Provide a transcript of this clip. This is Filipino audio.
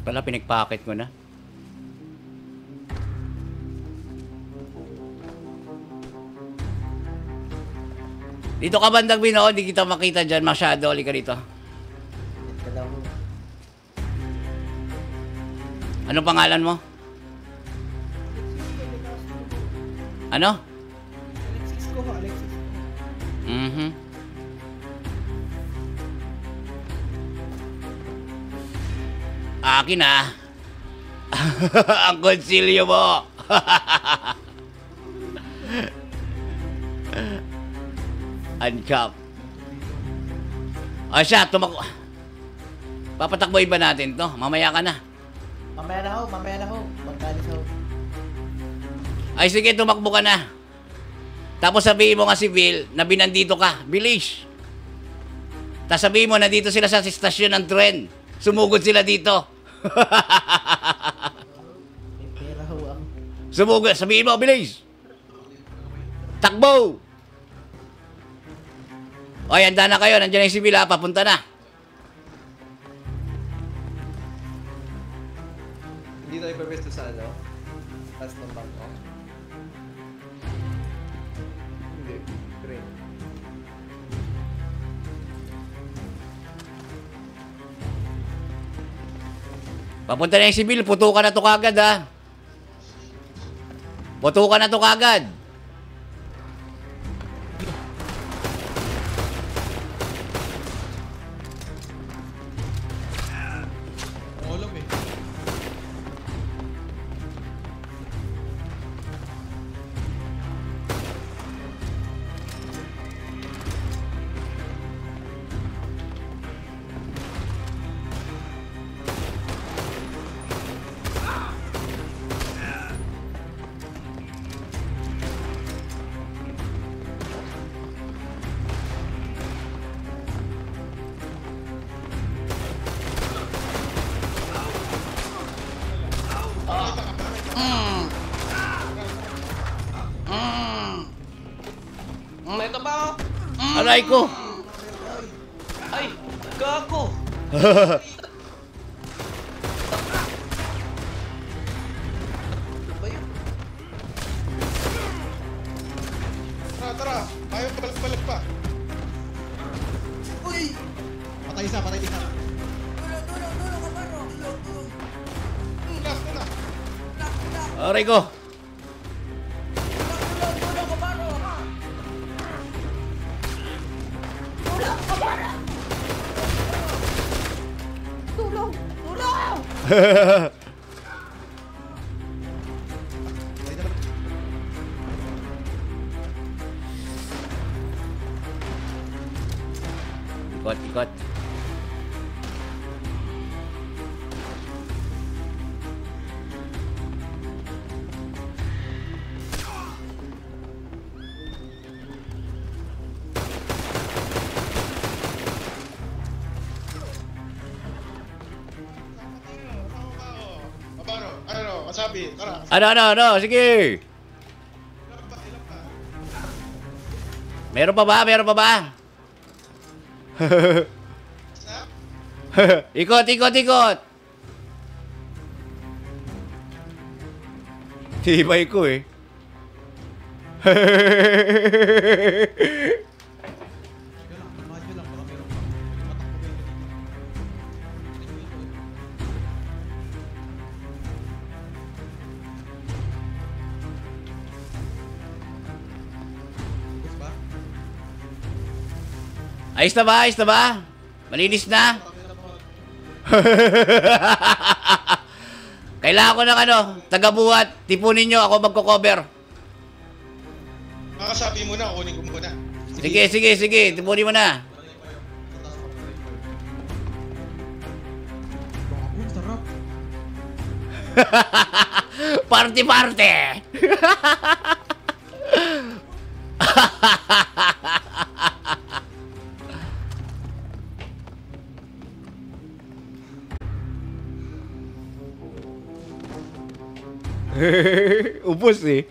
Pala, pinagpacket ko na. Dito ka bandang Bino, hindi kita makita dyan masyado. Halika dito. Ano pangalan mo? Ano? Alexis ko, Alexis. Akin ah. Ang konsilyo mo. Uncap. O siya, papatakboy ba natin to? Mamaya ka na. Mamaya na ho. Magkalis ho. Ay sige, tumakbo ka na. Tapos sabihin mo nga si Bill na binandito ka. Bilis. Tapos sabihin mo na dito sila sa istasyon ng tren. Sumugod sila dito. May pera ho ako. Sumugod. Sabihin mo, bilis. Takbo. O, handa na kayo. Nandiyan na yung si Bill, ha? Papunta na. Hindi tayo pwesto sa ano? Taas ng bangko? Hindi. Train. Papunta na yung si Bill. Putukan na to kagad, ha? Putukan na to kagad. Alam eh. Ito ba? Aray ko. Ay! Gago! Ano ba yun? Tara! Tayo balik pa! Uy! Patay isa! Tulong! Last na! Aray ko. Tulong! Ikot. Abaro! Ano? Kasabi! Tara! Ano? Sige. Meron pa ba? Snap? Ikot. Tibay ko eh. Radyo lang! Baka meron pa. Matakbo ba yun? Bus ba? Ayos na ba? Malinis na? Kailangan ko ng taga-buhat. Tipunin nyo, ako magko-cover. Makasabi mo na, kunin ko muna. Sige. Tipunin mo na. Bago, sarap! Party! Upos eh.